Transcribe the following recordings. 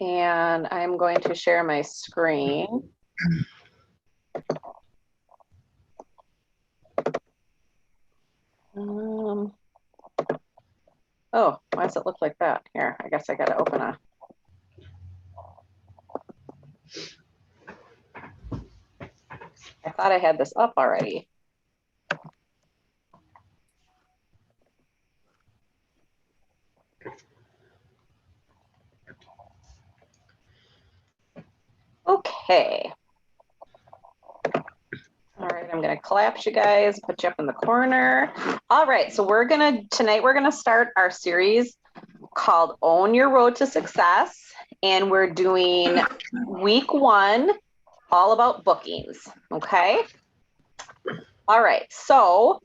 And I'm going to share my screen. Oh, why does it look like that? Here, I guess I got to open a. I thought I had this up already. Okay. All right, I'm going to collapse you guys, put you up in the corner. All right, so tonight we're going to start our series called Own Your Road to Success. And we're doing week 1, all about bookings. Okay. All right, so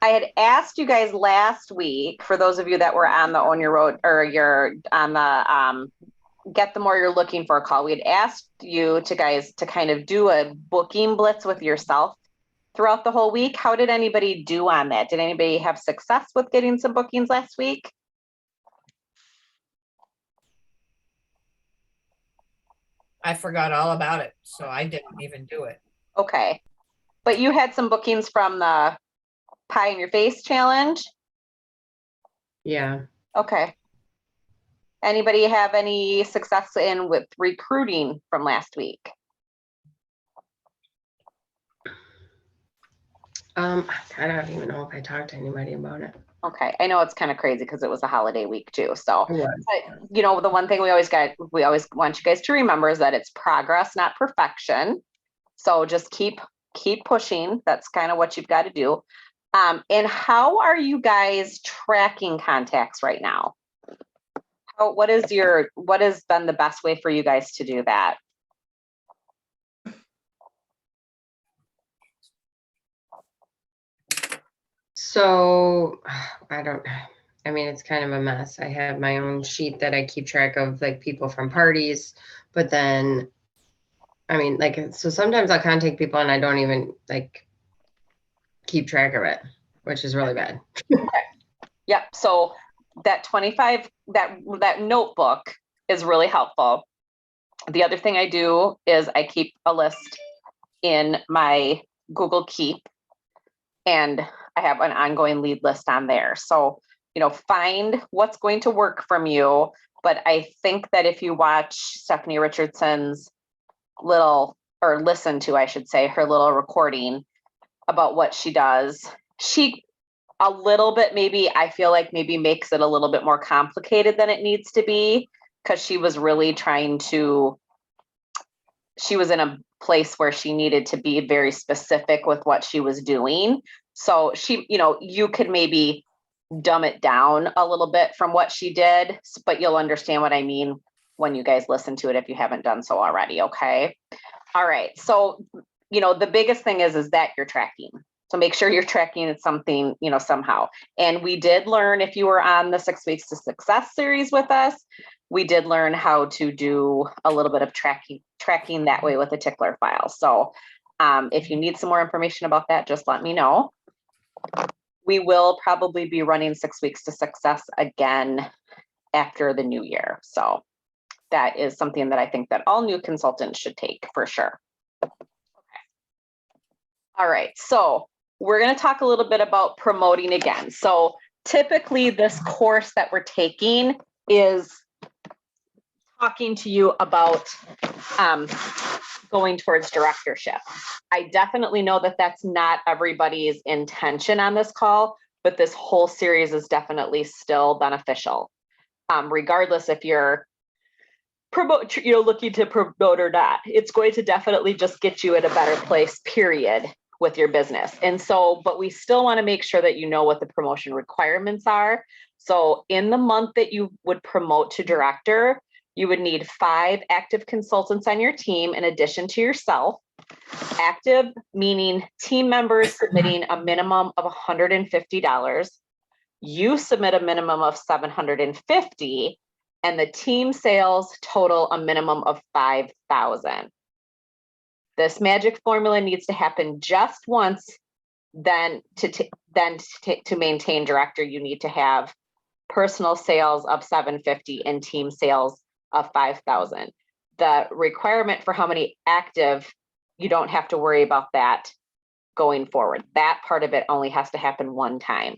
I had asked you guys last week, for those of you that were on the Own Your Road, or you're on the Get the More You're Looking For call, we had asked you guys to kind of do a booking blitz with yourself throughout the whole week. How did anybody do on that? Did anybody have success with getting some bookings last week? I forgot all about it, so I didn't even do it. Okay. But you had some bookings from the Pie in Your Face challenge? Yeah. Okay. Anybody have any success with recruiting from last week? I don't even know if I talked to anybody about it. Okay, I know it's kind of crazy because it was a holiday week too. So, It was. but, you know, the one thing we always want you guys to remember is that it's progress, not perfection. So just keep pushing. That's kind of what you've got to do. And how are you guys tracking contacts right now? What has been the best way for you guys to do that? So I mean, it's kind of a mess. I have my own sheet that I keep track of, like, people from parties, but then, I mean, like, so sometimes I'll contact people and I don't even, like, keep track of it, which is really bad. Yep. So that 25, that notebook is really helpful. The other thing I do is I keep a list in my Google Keep, and I have an ongoing lead list on there. So, you know, find what's going to work from you. But I think that if you watch Stephanie Richardson's listen to, I should say, her little recording about what she does, she a little bit, maybe I feel like maybe makes it a little bit more complicated than it needs to be, because she was really she was in a place where she needed to be very specific with what she was doing. So she, you know, you could maybe dumb it down a little bit from what she did, but you'll understand what I mean when you guys listen to it if you haven't done so already. Okay. All right. So, you know, the biggest thing is that you're tracking. So make sure you're tracking something, you know, somehow. And we did learn, if you were on the 6 Weeks to Success series with us, we did learn how to do a little bit of tracking that way with a tickler file. So if you need some more information about that, just let me know. We will probably be running 6 Weeks to Success again after the new year. So that is something that I think that all new consultants should take for sure. Okay. All right, so we're going to talk a little bit about promoting again. So typically this course that we're taking is talking to you about going towards directorship. I definitely know that that's not everybody's intention on this call, but this whole series is definitely still beneficial, regardless if you're looking to promote or not. It's going to definitely just get you at a better place, period, with your business. And so, but we still want to make sure that you know what the promotion requirements are. So in the month that you would promote to director, you would need 5 active consultants on your team in addition to yourself. Active meaning team members submitting a minimum of $150. You submit a minimum of $750, and the team sales total a minimum of $5,000. This magic formula needs to happen just once. Then to maintain director, you need to have personal sales of 750 and team sales of 5,000. The requirement for how many active, you don't have to worry about that going forward. That part of it only has to happen one time.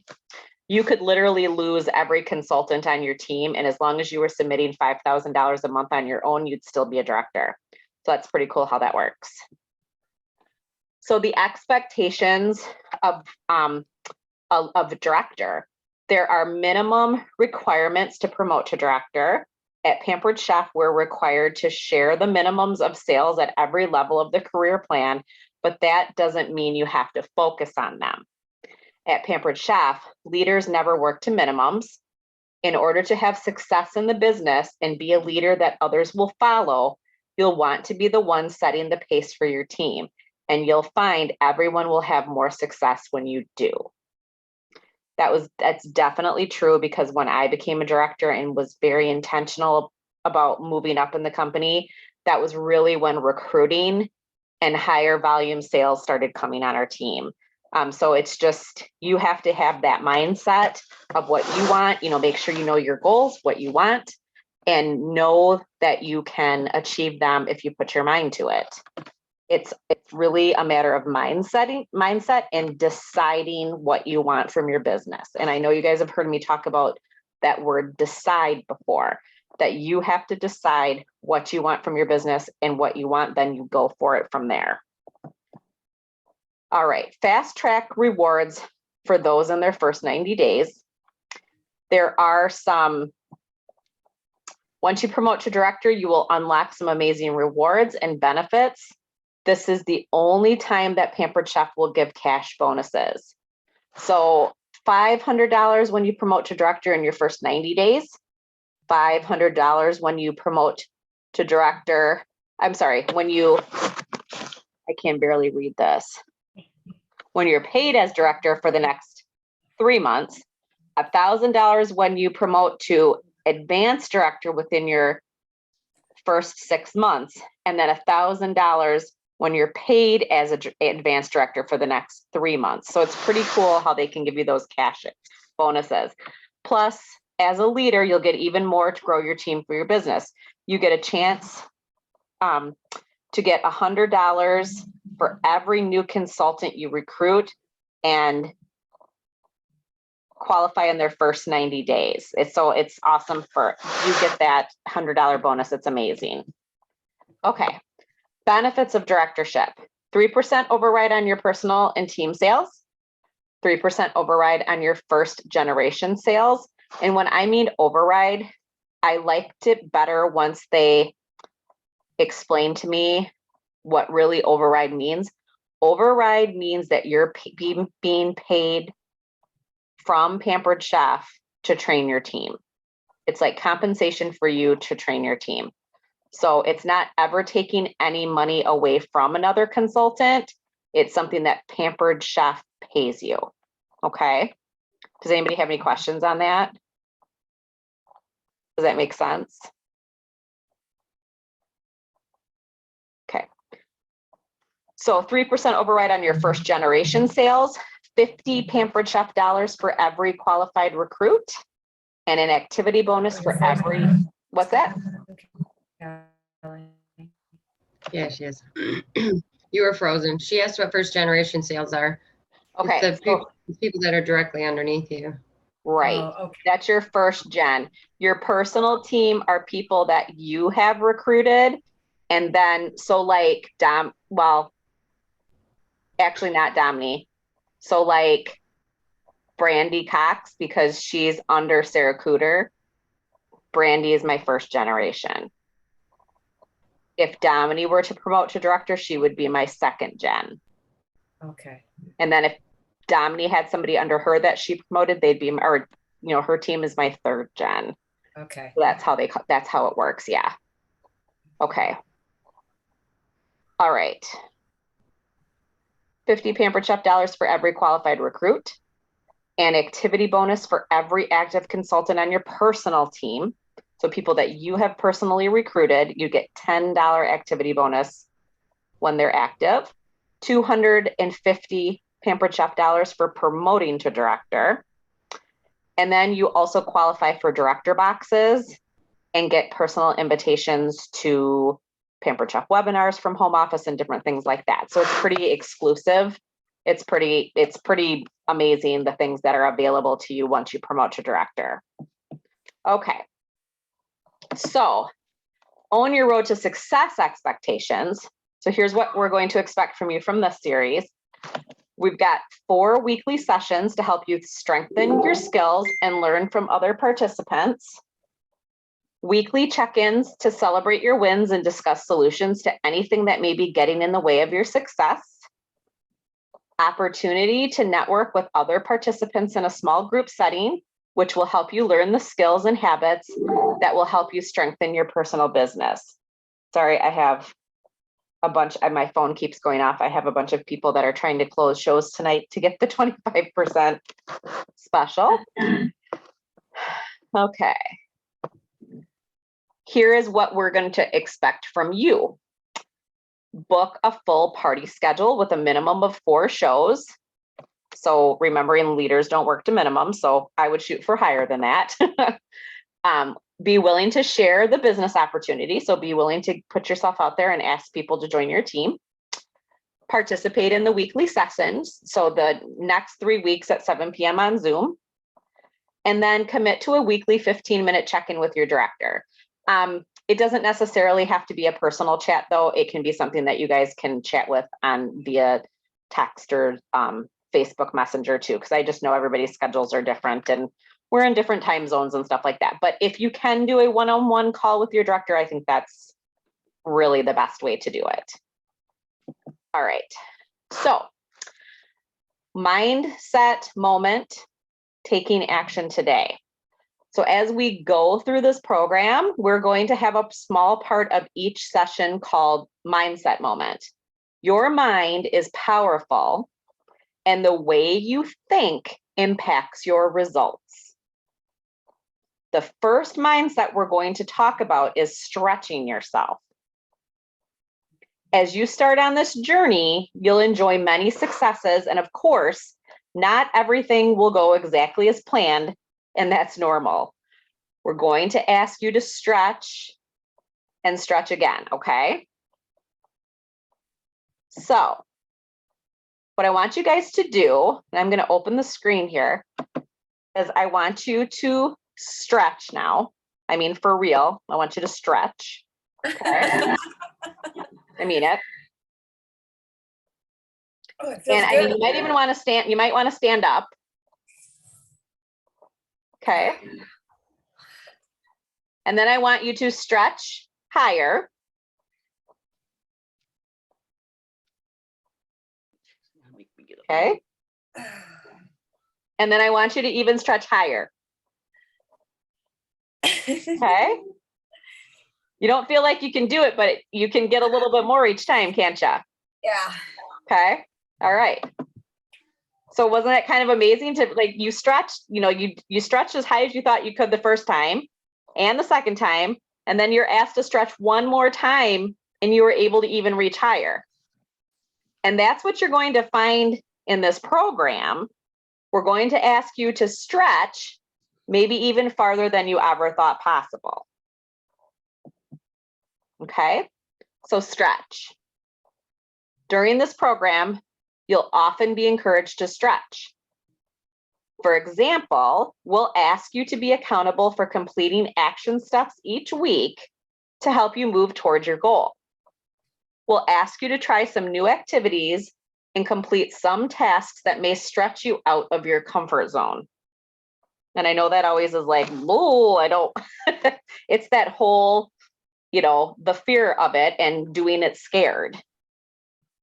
You could literally lose every consultant on your team, and as long as you were submitting $5,000 a month on your own, you'd still be a director. So that's pretty cool how that works. So the expectations of a director, there are minimum requirements to promote to director. At Pampered Chef, we're required to share the minimums of sales at every level of the career plan, but that doesn't mean you have to focus on them. At Pampered Chef, leaders never work to minimums. In order to have success in the business and be a leader that others will follow, you'll want to be the one setting the pace for your team, and you'll find everyone will have more success when you do. That's definitely true, because when I became a director and was very intentional about moving up in the company, that was really when recruiting and higher volume sales started coming on our team. So it's just, you have to have that mindset of what you want, make sure you know your goals, what you want, and know that you can achieve them if you put your mind to it. It's really a matter of mindset and deciding what you want from your business. And I know you guys have heard me talk about that word decide before, that you have to decide what you want from your business, and what you want, then you go for it from there. All right, fast track rewards for those in their first 90 days. There are some, once you promote to director, you will unlock some amazing rewards and benefits. This is the only time that Pampered Chef will give cash bonuses. So $500 when you promote to director in your first 90 days, $500 when you promote to director. I'm sorry, I can barely read this. When you're paid as director for the next 3 months, $1,000 when you promote to advanced director within your first 6 months, and then $1,000 when you're paid as an advanced director for the next 3 months. So it's pretty cool how they can give you those cash bonuses. Plus, as a leader, you'll get even more to grow your team for your business. You get a chance to get $100 for every new consultant you recruit and qualify in their first 90 days. It's awesome you get that $100 bonus. It's amazing. Okay. Benefits of directorship: 3% override on your personal and team sales, 3% override on your first generation sales. And when I mean override, I liked it better once they explained to me what really override means. Override means that you're being paid from Pampered Chef to train your team. It's like compensation for you to train your team. So it's not ever taking any money away from another consultant. It's something that Pampered Chef pays you. Okay. Does anybody have any questions on that? Does that make sense? Okay. So 3% override on your first generation sales, 50 Pampered Chef dollars for every qualified recruit, and an activity bonus for every, what's that? Yeah, she is. You were frozen. She asked what first generation sales are. Okay. It's the people that are directly underneath you. Right. Oh, okay. That's your first gen. Your personal team are people that you have recruited. And then, so like actually not Domini. So like Brandy Cox, because she's under Sarah Cooter. Brandy is my first generation. If Domini were to promote to director, she would be my second gen. Okay. And then if Domini had somebody under her that she promoted, they'd be, or her team is my third gen. Okay. So that's how it works. Yeah. Okay. All right. 50 Pampered Chef dollars for every qualified recruit, an activity bonus for every active consultant on your personal team. So people that you have personally recruited, you get $10 activity bonus when they're active, 250 Pampered Chef dollars for promoting to director, And then you also qualify for director boxes and get personal invitations to Pampered Chef webinars from home office and different things like that. So it's pretty exclusive. It's pretty amazing, the things that are available to you once you promote to director. Okay. So own your road to success expectations. So here's what we're going to expect from you from this series. We've got 4 weekly sessions to help you strengthen your skills and learn from other participants. Weekly check-ins to celebrate your wins and discuss solutions to anything that may be getting in the way of your success. Opportunity to network with other participants in a small group setting, which will help you learn the skills and habits that will help you strengthen your personal business. Sorry, I have a bunch, my phone keeps going off. I have a bunch of people that are trying to close shows tonight to get the 25% special. Okay. Here is what we're going to expect from you. Book a full party schedule with a minimum of 4 shows. So remembering leaders don't work to minimum, so I would shoot for higher than that. Be willing to share the business opportunity. So be willing to put yourself out there and ask people to join your team. Participate in the weekly sessions. So the next 3 weeks at 7 p.m. on Zoom. And then commit to a weekly 15-minute check-in with your director. It doesn't necessarily have to be a personal chat, though. It can be something that you guys can chat with on via text or Facebook Messenger too, because I just know everybody's schedules are different and we're in different time zones and stuff like that. But if you can do a one-on-one call with your director, I think that's really the best way to do it. All right. So, mindset moment, taking action today. So as we go through this program, we're going to have a small part of each session called mindset moment. Your mind is powerful, and the way you think impacts your results. The first mindset we're going to talk about is stretching yourself. As you start on this journey, you'll enjoy many successes, and of course, not everything will go exactly as planned, and that's normal. We're going to ask you to stretch and stretch again, okay? So, what I want you guys to do, and I'm going to open the screen here, is I want you to stretch now. I mean, for real, I want you to stretch. Okay? I mean it. Oh, it feels And I mean, good. you might even want to stand, you might want to stand up. Okay. And then I want you to stretch higher. Okay. And then I want you to even stretch higher. Okay. You don't feel like you can do it, but you can get a little bit more each time, can't you? Yeah. Okay. All right. So wasn't it kind of amazing to, like, you stretched, you know, you stretched as high as you thought you could the first time and the second time, and then you're asked to stretch one more time and you were able to even reach higher. And that's what you're going to find in this program. We're going to ask you to stretch maybe even farther than you ever thought possible. Okay, so stretch. During this program, you'll often be encouraged to stretch. For example, we'll ask you to be accountable for completing action steps each week to help you move towards your goal. We'll ask you to try some new activities and complete some tasks that may stretch you out of your comfort zone. And I know that always is like, oh, I don't, it's that whole, you know, the fear of it and doing it scared.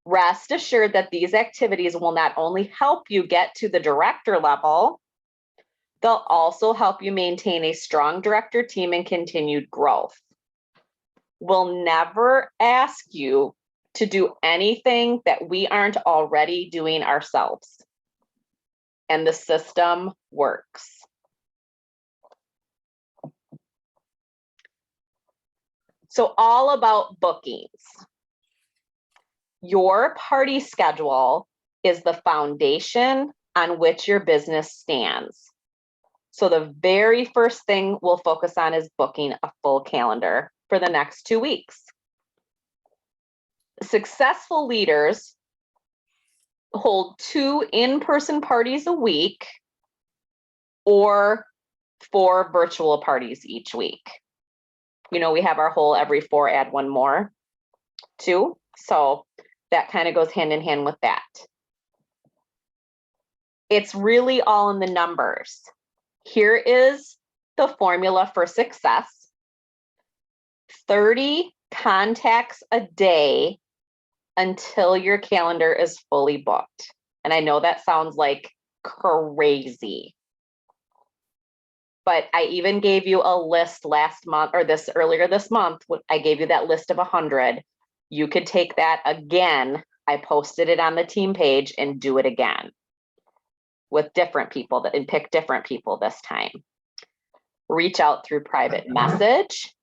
Rest assured that these activities will not only help you get to the director level, they'll also help you maintain a strong director team and continued growth. We'll never ask you to do anything that we aren't already doing ourselves. And the system works. So all about bookings. Your party schedule is the foundation on which your business stands. So the very first thing we'll focus on is booking a full calendar for the next 2 weeks. Successful leaders hold 2 in-person parties a week or 4 virtual parties each week. You know, we have our whole every 4 add 1 more too. So that kind of goes hand in hand with that. It's really all in the numbers. Here is the formula for success. 30 contacts a day until your calendar is fully booked. And I know that sounds like crazy. But I even gave you a list last month or earlier this month. I gave you that list of 100. You could take that again. I posted it on the team page and do it again with different people and pick different people this time. Reach out through private message,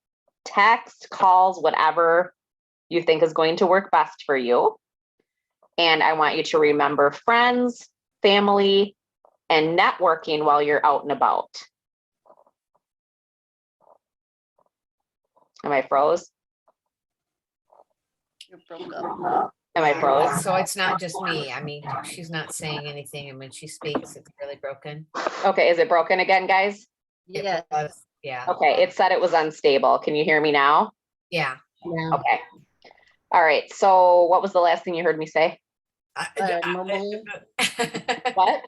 text, calls, whatever you think is going to work best for you. And I want you to remember friends, family, and networking while you're out and about. Am I froze? You broke up. Am I froze? So it's not just me. I mean, she's not saying anything, and when she speaks, it's really broken. Okay, is it broken again, guys? It Yes. was- Yeah, Okay, it said it was unstable. Can you hear me now? yeah. Yeah. Okay. All right, so what was the last thing you heard me say? Mobile, What?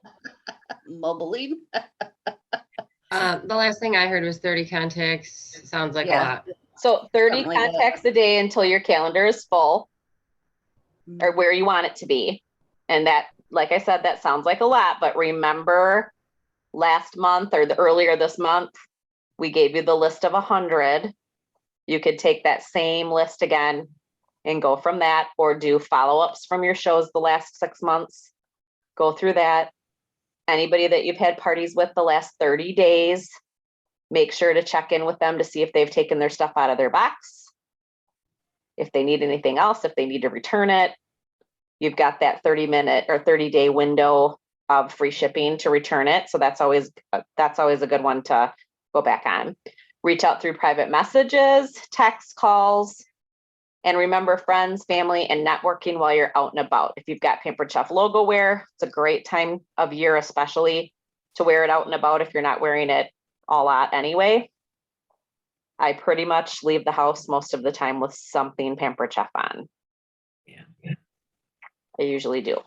mobiling. The last thing I heard was 30 contacts. Sounds like a Yeah. lot. So 30 Something like that. contacts a day until your calendar is full or Mm. where you want it to be. And that, like I said, that sounds like a lot, but remember last month or earlier this month, we gave you the list of 100. You could take that same list again and go from that, or do follow-ups from your shows the last 6 months. Go through that. Anybody that you've had parties with the last 30 days, make sure to check in with them to see if they've taken their stuff out of their box. If they need anything else, if they need to return it, you've got that 30-minute or 30-day window of free shipping to return it. So that's always a good one to go back on. Reach out through private messages, text, calls, and remember friends, family, and networking while you're out and about. If you've got Pampered Chef logo wear, it's a great time of year, especially to wear it out and about if you're not wearing it a lot anyway. I pretty much leave the house most of the time with something Pampered Chef on. Yeah. I usually do.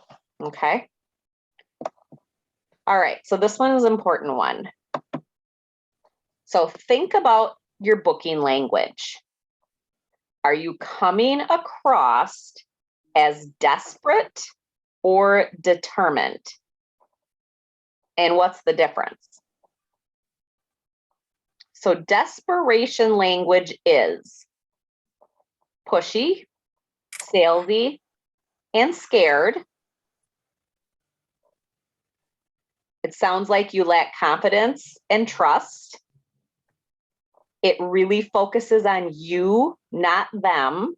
Okay. All right. So this one is an important one. So think about your booking language. Are you coming across as desperate or determined? And what's the difference? So desperation language is pushy, salesy, and scared. It sounds like you lack confidence and trust. It really focuses on you, not them.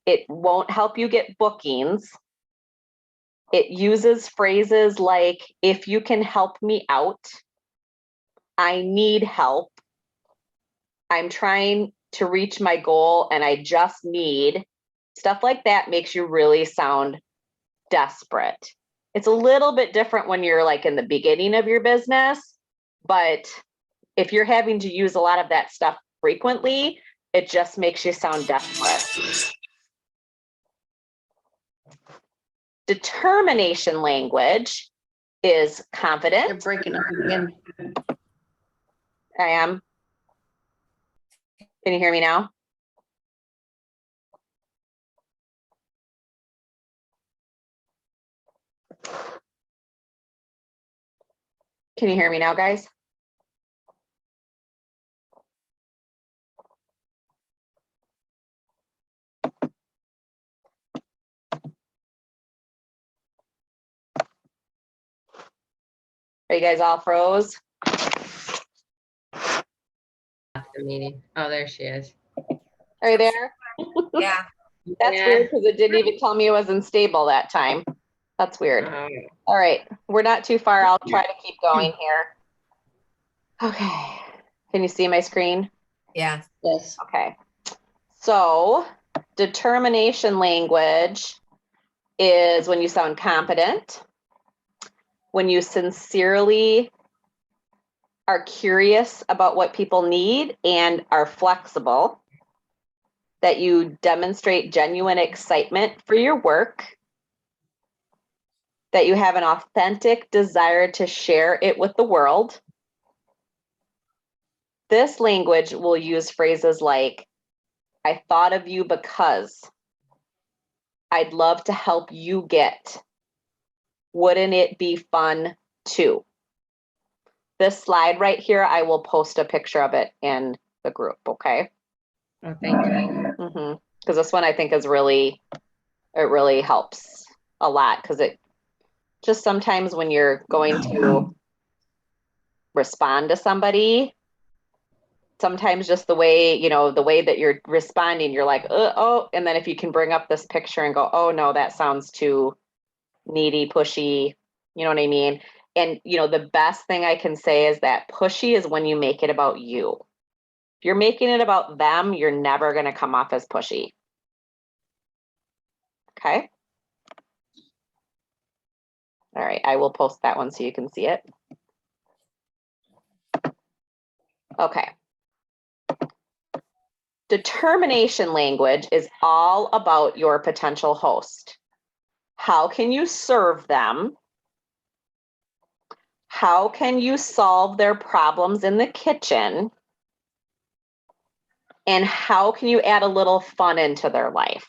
It won't help you get bookings. It uses phrases like, if you can help me out, I need help, I'm trying to reach my goal and I just need. Stuff like that makes you really sound desperate. It's a little bit different when you're like in the beginning of your business, but if you're having to use a lot of that stuff frequently, it just makes you sound desperate. Determination language is You're confident. breaking up again. I am. Can you hear me now? Can you hear me now, guys? Are you guys all froze? The meeting. Oh, there she is. Are you there? Yeah, That's Yeah. weird because it didn't even tell me it was unstable that time. That's weird. Um, All right, we're not too far. I'll try to keep going here. Okay, can you see my screen? Yeah. Yes. Okay. So determination language is when you sound competent, when you sincerely are curious about what people need and are flexible, that you demonstrate genuine excitement for your work, that you have an authentic desire to share it with the world. This language will use phrases like, I thought of you because, I'd love to help you get, wouldn't it be fun too? This slide right here, I will post a picture of it in the group, okay? oh, thank you. Because this one I think is really, it really helps a lot, because it just sometimes when you're going to respond to somebody, sometimes just the way, you know, the way that you're responding, you're like, oh, and then if you can bring up this picture and go, oh no, that sounds too needy, pushy, you know what I mean? And, you know, the best thing I can say is that pushy is when you make it about you. If you're making it about them, you're never going to come off as pushy. Okay. All right, I will post that one so you can see it. Okay. Determination language is all about your potential host. How can you serve them? How can you solve their problems in the kitchen? And how can you add a little fun into their life?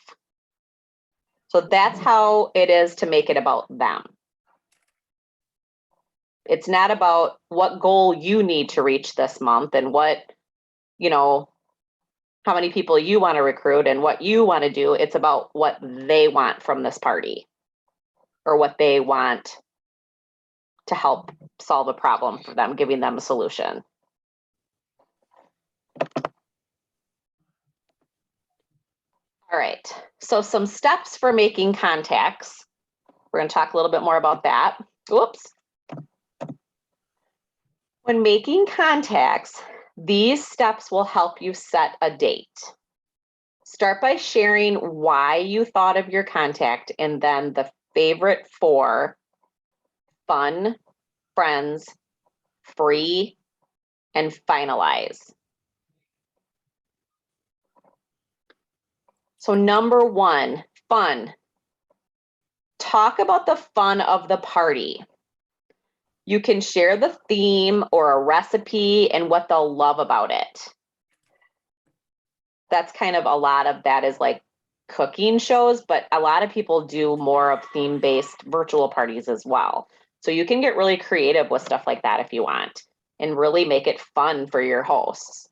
So that's how it is to make it about them. It's not about what goal you need to reach this month and what, you know, how many people you want to recruit and what you want to do. It's about what they want from this party or what they want to help solve a problem for them, giving them a solution. All right, so some steps for making contacts. We're going to talk a little bit more about that. Oops. When making contacts, these steps will help you set a date. Start by sharing why you thought of your contact and then the favorite 4: fun, friends, free, and finalize. So number 1, fun. Talk about the fun of the party. You can share the theme or a recipe and what they'll love about it. That's kind of a lot of that is like cooking shows, but a lot of people do more of theme-based virtual parties as well. So you can get really creative with stuff like that if you want and really make it fun for your hosts.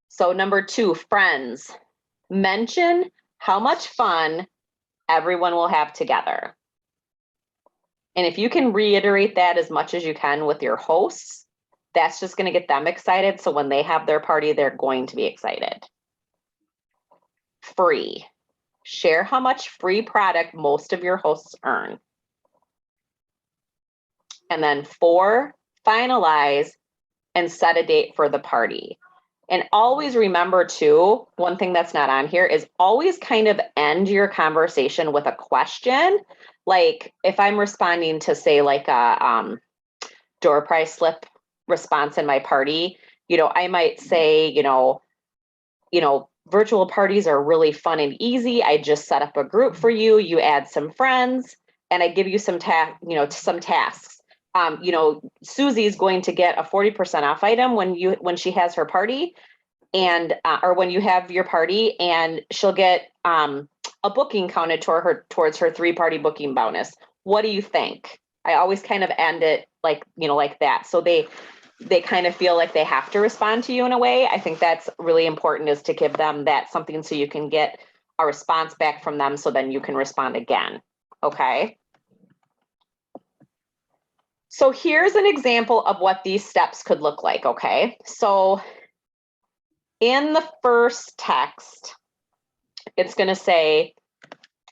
So number 2, friends. Mention how much fun everyone will have together. And if you can reiterate that as much as you can with your hosts, that's just going to get them excited. So when they have their party, they're going to be excited. Free. Share how much free product most of your hosts earn. And then 4, finalize and set a date for the party. And always remember too, one thing that's not on here is always kind of end your conversation with a question. Like if I'm responding to say like a door prize slip response in my party, you know, I might say, you know, virtual parties are really fun and easy. I just set up a group for you. You add some friends and I give you some tasks. You know, Susie's going to get a 40% off item when she has her party and or when you have your party, and she'll get a booking counted towards her 3-party booking bonus. What do you think? I always kind of end it like, you know, like that. So they kind of feel like they have to respond to you in a way. I think that's really important, is to give them that something so you can get a response back from them so then you can respond again. Okay. So here's an example of what these steps could look like. Okay. So in the first text, it's going to say,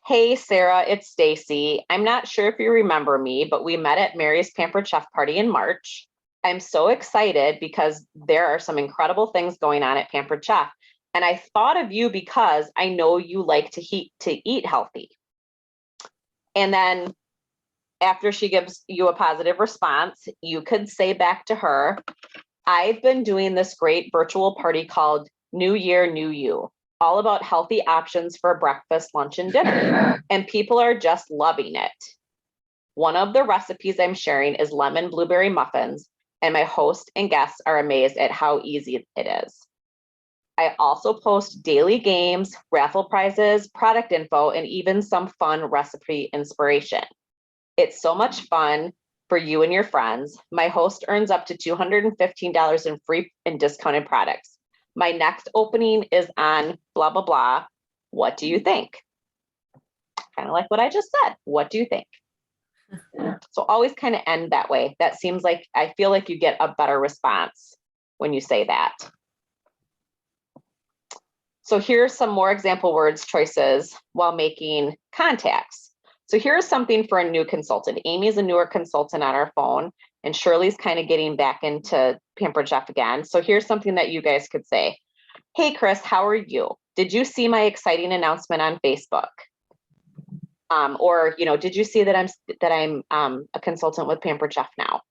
Hey, Sarah, it's Stacy. I'm not sure if you remember me, but we met at Mary's Pampered Chef Party in March. I'm so excited because there are some incredible things going on at Pampered Chef. And I thought of you because I know you like to eat healthy. And then after she gives you a positive response, you could say back to her, I've been doing this great virtual party called New Year, New You, all about healthy options for breakfast, lunch, and dinner. And people are just loving it. One of the recipes I'm sharing is lemon blueberry muffins, and my host and guests are amazed at how easy it is. I also post daily games, raffle prizes, product info, and even some fun recipe inspiration. It's so much fun for you and your friends. My host earns up to $215 in free and discounted products. My next opening is on blah, blah, blah. What do you think? Kind of like what I just said. What do you think? So always kind of end that way. That seems like, I feel like you get a better response when you say that. So here's some more example words choices while making contacts. So here's something for a new consultant. Amy's a newer consultant on our phone, and Shirley's kind of getting back into Pampered Chef again. So here's something that you guys could say. Hey, Chris, how are you? Did you see my exciting announcement on Facebook? Or, did you see that I'm a consultant with Pampered Chef now?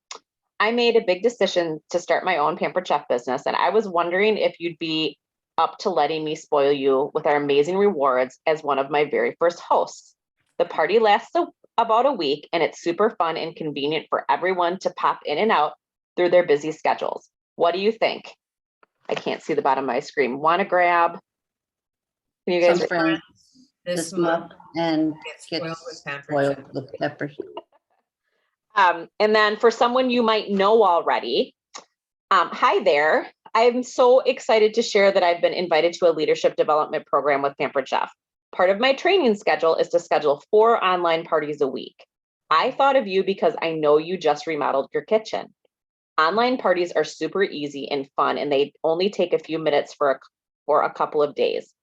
I made a big decision to start my own Pampered Chef business, and I was wondering if you'd be up to letting me spoil you with our amazing rewards as one of my very first hosts. The party lasts about a week, and it's super fun and convenient for everyone to pop in and out through their busy schedules. What do you think? I can't see the bottom of my screen. Want to grab? Can you guys? Some friends This this month and get get spoiled with Pampered spoiled Chef. with peppers. And then for someone you might know already, hi there. I'm so excited to share that I've been invited to a leadership development program with Pampered Chef. Part of my training schedule is to schedule 4 online parties a week. I thought of you because I know you just remodeled your kitchen. Online parties are super easy and fun, and they only take a few minutes for a couple of days.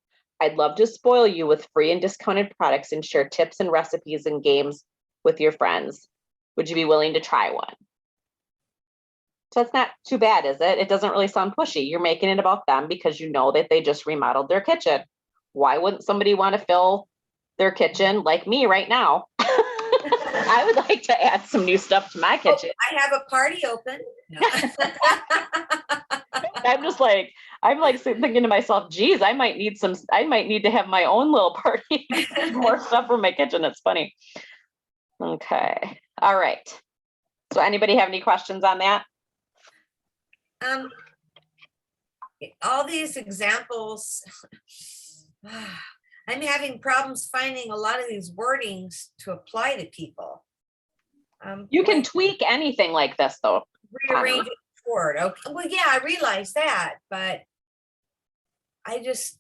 I'd love to spoil you with free and discounted products and share tips and recipes and games with your friends. Would you be willing to try one? So it's not too bad, is it? It doesn't really sound pushy. You're making it about them because you know that they just remodeled their kitchen. Why wouldn't somebody want to fill their kitchen like me right now? I would like to add some new stuff to my kitchen. I have a party open. No. I'm like thinking to myself, geez, I might need to have my own little party, more stuff for my kitchen. That's funny. Okay. All right. So anybody have any questions on that? All these examples, I'm having problems finding a lot of these wordings to apply to people. You can tweak anything like this though. Rearrange it forward. Okay. Well, yeah, I realize that, but I just,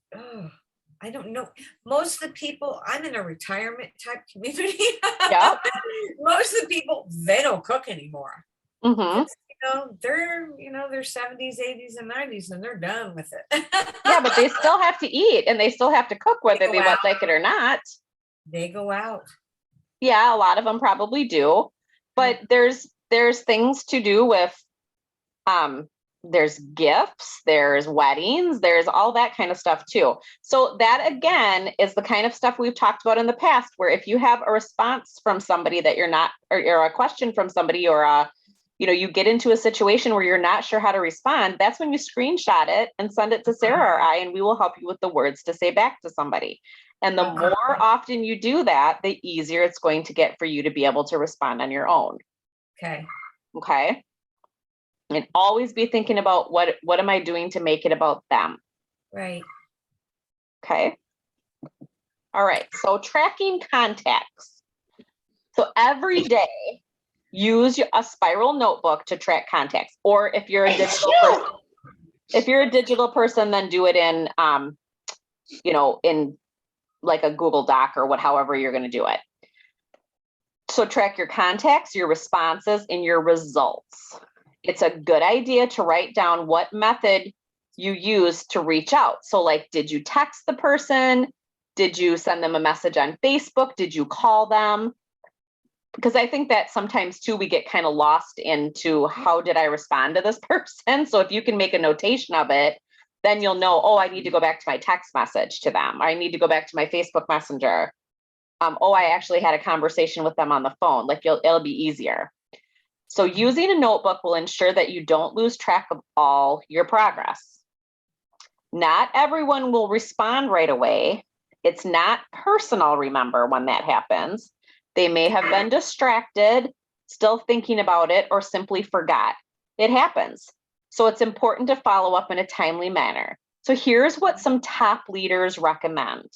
I don't know. Most of the people, I'm in a retirement type community. Yeah. Most of the people, they don't cook anymore. Mm-hmm. They're 70s, 80s, and 90s, and they're done with it. Yeah, but they still have to eat and they still have to cook whether they like it or not. They go out. Yeah, a lot of them probably do. But there's things to do with there's gifts, there's weddings, there's all that kind of stuff too. So that again is the kind of stuff we've talked about in the past, where if you have a response from somebody that you're not, or a question from somebody, or you get into a situation where you're not sure how to respond, that's when you screenshot it and send it to Sarah or I, and we will help you with the words to say back to somebody. And the more often you do that, the easier it's going to get for you to be able to respond on your own. Okay. Okay. And always be thinking about what am I doing to make it about them? Right. Okay. All right. So tracking contacts. So every day, use a spiral notebook to track contacts. Or if you're a digital person, then do it in in like a Google Doc or however you're going to do it. So track your contacts, your responses, and your results. It's a good idea to write down what method you use to reach out. So like, did you text the person? Did you send them a message on Facebook? Did you call them? Because I think that sometimes too, we get kind of lost into how did I respond to this person? So if you can make a notation of it, then you'll know, oh, I need to go back to my text message to them. I need to go back to my Facebook Messenger. Oh, I actually had a conversation with them on the phone. Like it'll be easier. So using a notebook will ensure that you don't lose track of all your progress. Not everyone will respond right away. It's not personal, remember, when that happens. They may have been distracted, still thinking about it, or simply forgot. It happens. So it's important to follow up in a timely manner. So here's what some top leaders recommend.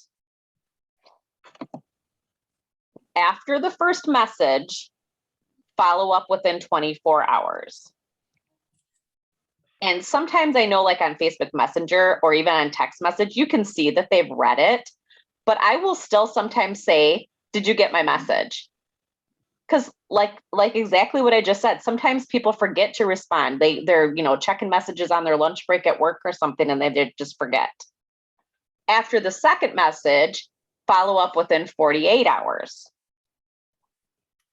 After the first message, follow up within 24 hours. And sometimes I know, like on Facebook Messenger or even on text message, you can see that they've read it, but I will still sometimes say, did you get my message? Because like exactly what I just said, sometimes people forget to respond. They're checking messages on their lunch break at work or something, and they just forget. After the second message, follow up within 48 hours.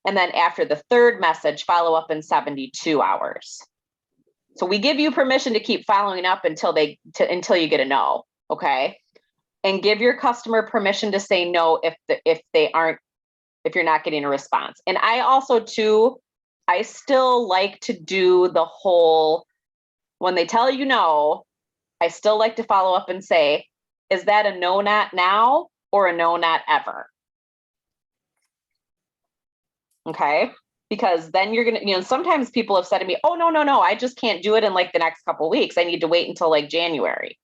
And then after the third message, follow up in 72 hours. So we give you permission to keep following up until you get a no, okay? And give your customer permission to say no if you're not getting a response. And I also too, I still like to do the whole, when they tell you no, I still like to follow up and say, is that a no, not now, or a no, not ever? Okay, because then you're gonna, sometimes people have said to me, oh, no, I just can't do it in like the next couple of weeks. I need to wait until like January.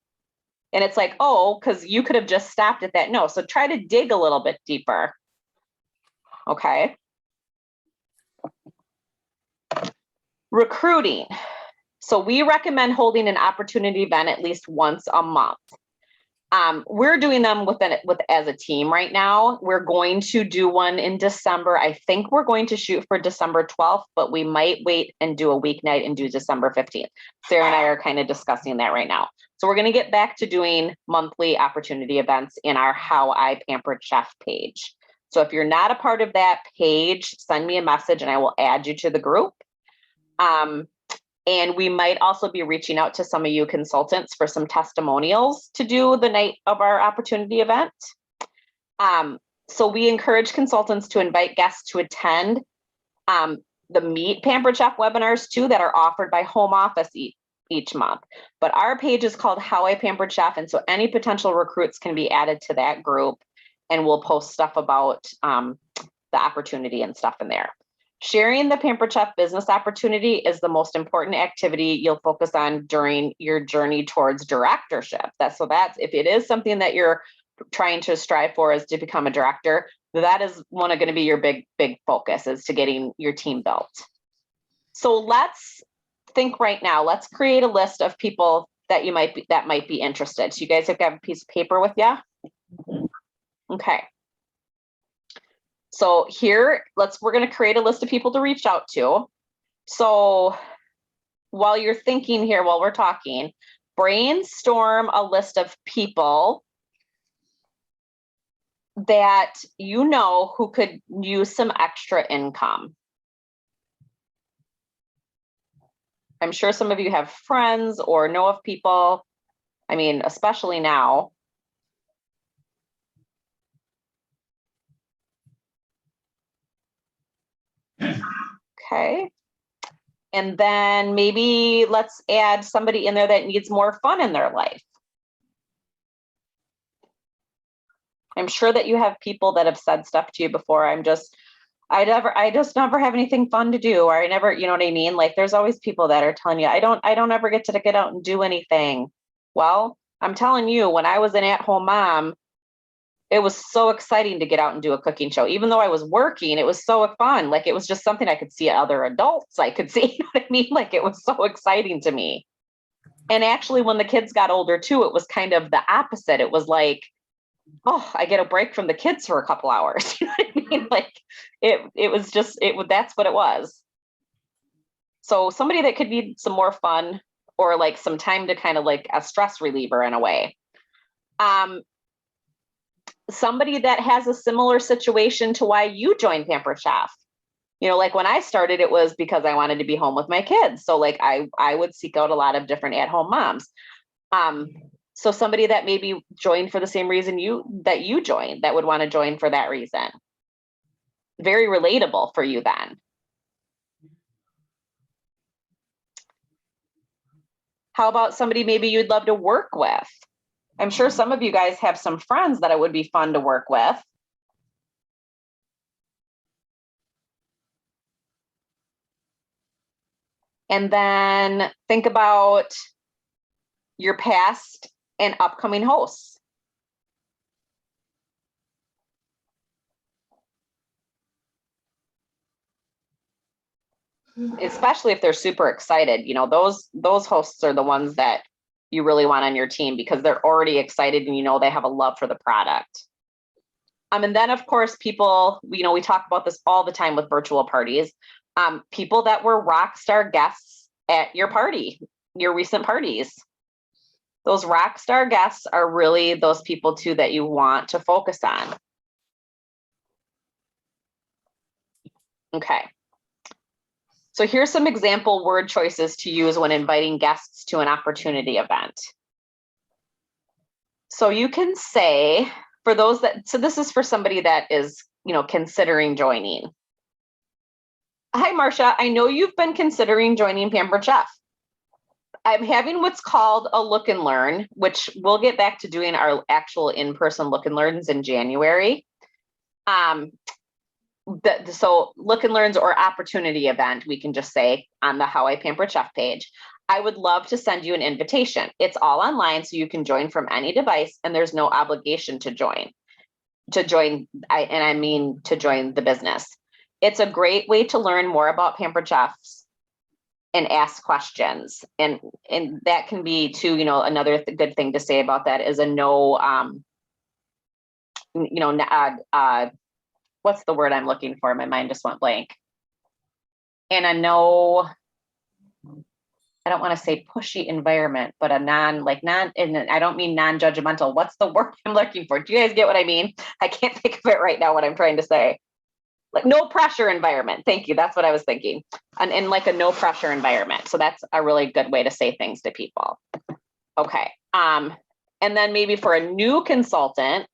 And it's like, oh, because you could have just stopped at that no. So try to dig a little bit deeper. Okay. Recruiting. So we recommend holding an opportunity event at least once a month. We're doing them as a team right now. We're going to do one in December. I think we're going to shoot for December 12th, but we might wait and do a weeknight and do December 15th. Sarah and I are kind of discussing that right now. So we're going to get back to doing monthly opportunity events in our How I Pampered Chef page. So if you're not a part of that page, send me a message and I will add you to the group. And we might also be reaching out to some of you consultants for some testimonials to do the night of our opportunity event. So we encourage consultants to invite guests to attend the Meet Pampered Chef webinars too that are offered by Home Office each month. But our page is called How I Pampered Chef, and so any potential recruits can be added to that group, and we'll post stuff about the opportunity and stuff in there. Sharing the Pampered Chef business opportunity is the most important activity you'll focus on during your journey towards directorship. That's if it is something that you're trying to strive for, is to become a director, that is going to be your big focus, is to getting your team built. So let's think right now. Let's create a list of people that might be interested. So you guys have got a piece of paper with you? Okay. So here, we're going to create a list of people to reach out to. So while you're thinking here, while we're talking, brainstorm a list of people that who could use some extra income. I'm sure some of you have friends or know of people. I mean, especially now. Okay. And then maybe let's add somebody in there that needs more fun in their life. I'm sure that you have people that have said stuff to you before. I just never have anything fun to do, or I never, you know what I mean? Like there's always people that are telling you, I don't ever get to get out and do anything. Well, I'm telling you, when I was an at-home mom, it was so exciting to get out and do a cooking show. Even though I was working, it was so fun. Like it was just something I could see other adults. I could see, you know what I mean? Like it was so exciting to me. And actually, when the kids got older too, it was kind of the opposite. It was like, oh, I get a break from the kids for a couple hours. You know what I mean? Like that's what it was. So somebody that could need some more fun, or like some time to kind of like a stress reliever in a way. somebody that has a similar situation to why you joined Pampered Chef. You know, like when I started, it was because I wanted to be home with my kids. So like I would seek out a lot of different at-home moms. So somebody that maybe joined for the same reason you joined, that would want to join for that reason. Very relatable for you then. How about somebody maybe you'd love to work with? I'm sure some of you guys have some friends that it would be fun to work with. And then think about your past and upcoming hosts. Especially if they're super excited, you know, those hosts are the ones that you really want on your team because they're already excited and you know they have a love for the product. And then of course people, you know, we talk about this all the time with virtual parties. People that were rock star guests at your party, your recent parties. Those rock star guests are really those people too that you want to focus on. Okay. So here's some example word choices to use when inviting guests to an opportunity event. So you can say, for those that, so this is for somebody that is, you know, considering joining. Hi, Marcia, I know you've been considering joining Pampered Chef. I'm having what's called a look and learn, which we'll get back to doing our actual in-person look and learns in January. So look and learns or opportunity event, we can just say on the How I Pampered Chef page. I would love to send you an invitation. It's all online, so you can join from any device and there's no obligation to join. I mean to join the business. It's a great way to learn more about Pampered Chefs and ask questions. And that can be too, you know, another good thing to say about that is a no, you know, what's the word I'm looking for? My mind just went blank. And a no, I don't want to say pushy environment, but a and I don't mean non-judgmental. What's the word I'm looking for? Do you guys get what I mean? I can't think of it right now, what I'm trying to say. Like no pressure environment. Thank you. That's what I was thinking. And in like a no pressure environment. So that's a really good way to say things to people. Okay. And then maybe for a new consultant,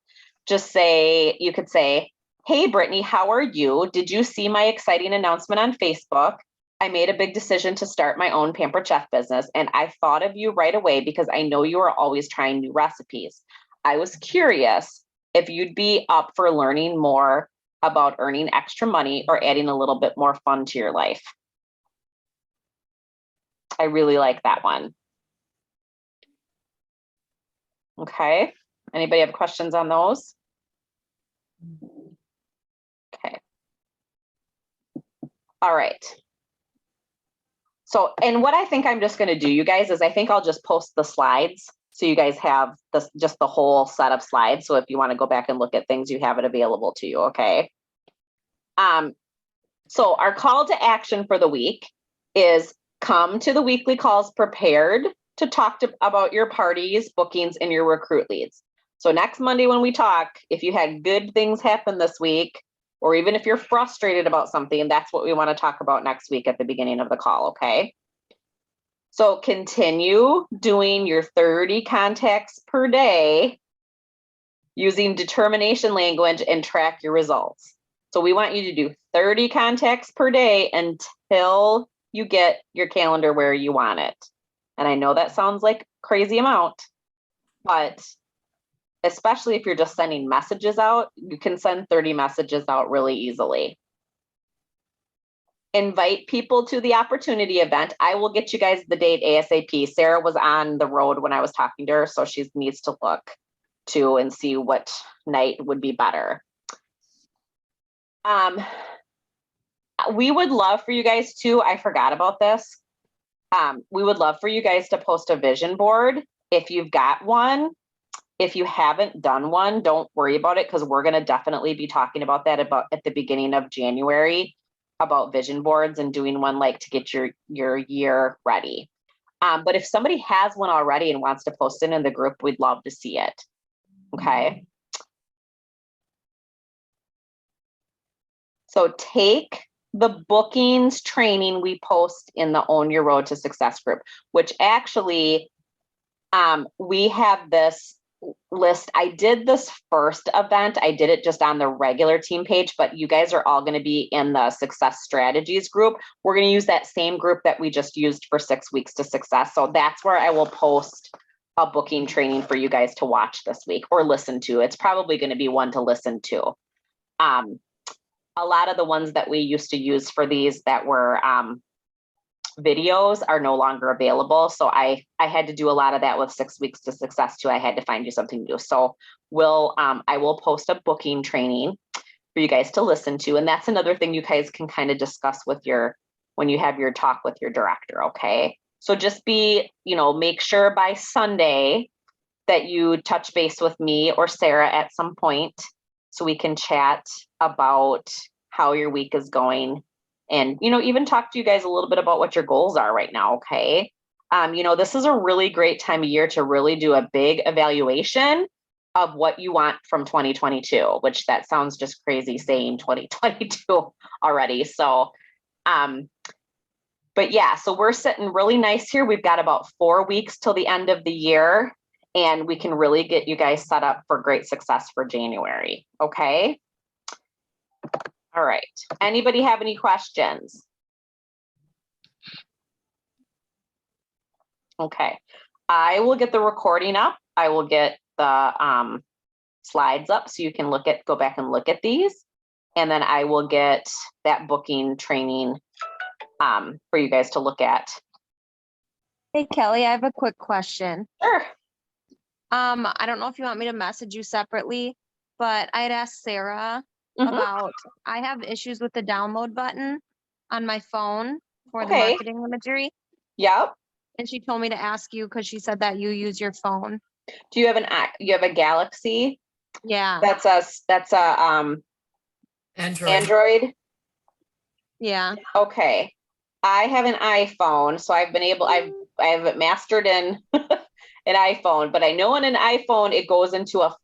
just say, you could say, hey, Brittany, how are you? Did you see my exciting announcement on Facebook? I made a big decision to start my own Pampered Chef business, and I thought of you right away because I know you are always trying new recipes. I was curious if you'd be up for learning more about earning extra money or adding a little bit more fun to your life. I really like that one. Okay. Anybody have questions on those? Okay. All right. So, and what I think I'm just going to do, you guys, is I think I'll just post the slides. So you guys have this, just the whole set of slides. So if you want to go back and look at things, you have it available to you. Okay. So our call to action for the week is come to the weekly calls prepared to talk about your parties, bookings, and your recruit leads. So next Monday when we talk, if you had good things happen this week, or even if you're frustrated about something, that's what we want to talk about next week at the beginning of the call, okay? So continue doing your 30 contacts per day using determination language and track your results. So we want you to do 30 contacts per day until you get your calendar where you want it. And I know that sounds like a crazy amount, but especially if you're just sending messages out, you can send 30 messages out really easily. Invite people to the opportunity event. I will get you guys the date ASAP. Sarah was on the road when I was talking to her, so she needs to look too and see what night would be better. We would love for you guys to, I forgot about this. We would love for you guys to post a vision board if you've got one. If you haven't done one, don't worry about it because we're going to definitely be talking about that at the beginning of January about vision boards and doing one like to get your year ready. But if somebody has one already and wants to post it in the group, we'd love to see it. Okay. So take the bookings training we post in the Own Your Road to Success group, which actually we have this list. I did this first event. I did it just on the regular team page, but you guys are all going to be in the Success Strategies group. We're going to use that same group that we just used for 6 weeks to success. So that's where I will post a booking training for you guys to watch this week or listen to. It's probably going to be one to listen to. A lot of the ones that we used to use for these that were videos are no longer available. So I had to do a lot of that with 6 weeks to success too. I had to find you something new. So I will post a booking training for you guys to listen to. And that's another thing you guys can kind of discuss with when you have your talk with your director. Okay. So just make sure by Sunday that you touch base with me or Sarah at some point so we can chat about how your week is going and, even talk to you guys a little bit about what your goals are right now. Okay. This is a really great time of year to really do a big evaluation of what you want from 2022, which that sounds just crazy saying 2022 already. So, but yeah, so we're sitting really nice here. We've got about 4 weeks till the end of the year, and we can really get you guys set up for great success for January. Okay. All right. Anybody have any questions? Okay. I will get the recording up. I will get the slides up so you can go back and look at these. And then I will get that booking training for you guys to look at. Hey, Kelly, I have a quick question. Sure. I don't know if you want me to message you separately, but I had asked Sarah Mhm. about, I have issues with the download button on my phone for the Okay. marketing imagery. Yep. And she told me to ask you because she said that you use your phone. Do you have a Galaxy? Yeah. That's a Android. Yeah. Okay. I have an iPhone, so I have it mastered in an iPhone, but I know in an iPhone it goes into a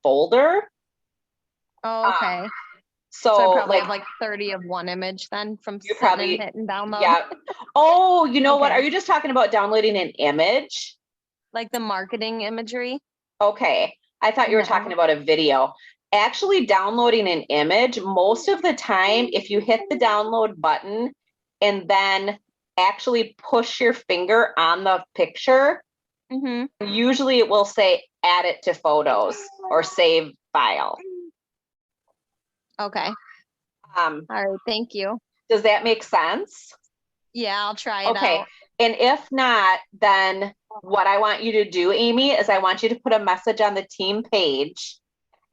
folder. Oh, okay. So, So I probably have like 30 of one image then from You sitting probably- and hitting download. yeah. Oh, you know what? Okay. Are you just talking about downloading an image? Like the marketing imagery. Okay. I thought you were No. talking about a video. Actually, downloading an image, most of the time, if you hit the download button and then actually push your finger on the picture, Mm-hmm. usually it will say add it to photos or save file. Okay. All right. Thank you. Does that make sense? Yeah, I'll try it Okay. out. And if not, then what I want you to do, Amy, is I want you to put a message on the team page.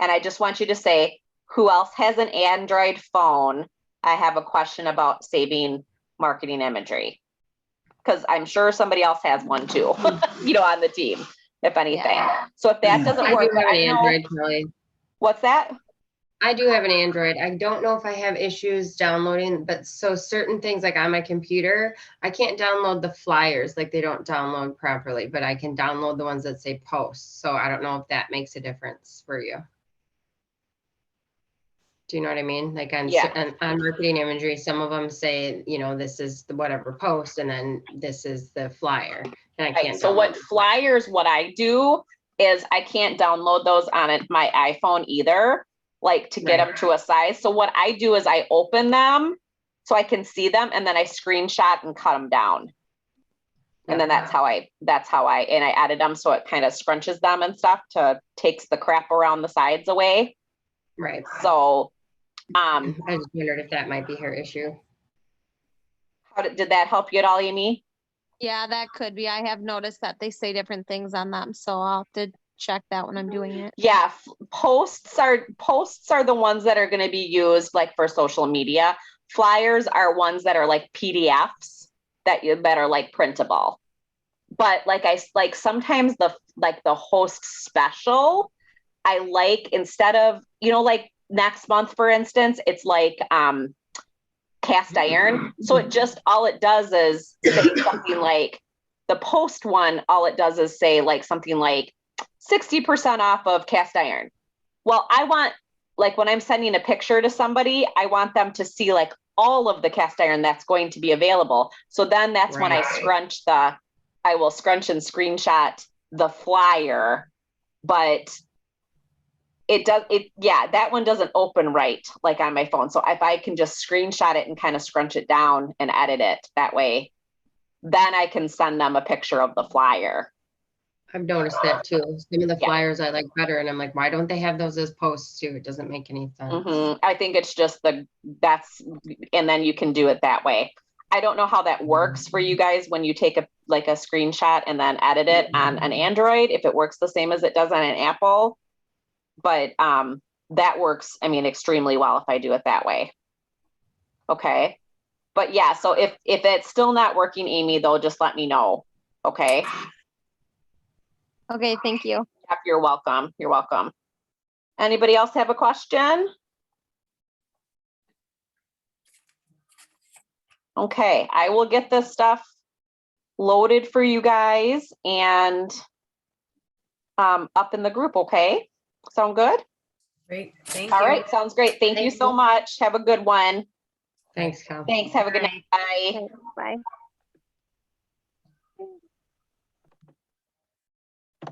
And I just want you to say, who else has an Android phone? I have a question about saving marketing imagery. Because I'm sure somebody else has one too, on the team, if anything. Yeah. So if that doesn't I work, do have an I know. Android, Kelly. What's that? I do have an Android. I don't know if I have issues downloading, but so certain things like on my computer, I can't download the flyers, like they don't download properly, but I can download the ones that say post. So I don't know if that makes a difference for you. Do you know what I mean? Like on marketing imagery, some of them say, this is the whatever post, and then this is the flyer. And I can't. So what download flyers, what I do is I can't download those on my iPhone either, like to get them to a size. So what I do is I open them so I can see them, and then I screenshot and cut them down. And then that's how I added them. So it kind of scrunches them and stuff takes the crap around the sides away. Right. So, I just wondered if that might be her issue. did that help you at all, Amy? Yeah, that could be. I have noticed that they say different things on them, so I'll have to check that when I'm doing it. Yeah, posts are the ones that are going to be used like for social media. Flyers are ones that are like PDFs that are like printable. But like sometimes the host special, I like, instead of, like next month, for instance, it's like cast iron. So all it does is say something like the post one, all it does is say like something like 60% off of cast iron. Well, I want like when I'm sending a picture to somebody, I want them to see like all of the cast iron that's going to be available. So then that's when I Right. I will scrunch and screenshot the flyer, but that one doesn't open right, like on my phone. So if I can just screenshot it and kind of scrunch it down and edit it that way, then I can send them a picture of the flyer. I've noticed that too. Some of the Yeah. flyers I like better, and I'm like, why don't they have those as posts too? It doesn't make any sense. I think it's just and then you can do it that way. I don't know how that works for you guys when you take a screenshot and then edit it on an Android, if it works the same as it does on an Apple. But that works, I mean, extremely well if I do it that way. Okay. But yeah, so if it's still not working, Amy, though, just let me know. Okay. Okay, thank you. Yep, you're welcome. You're welcome. Anybody else have a question? Okay, I will get this stuff loaded for you guys and up in the group, okay? Sound good? Great, thank All you. right, sounds great. Thank you so much. Have a good one. Thanks, Cal. Thanks. Have a good night. Bye. Okay, bye.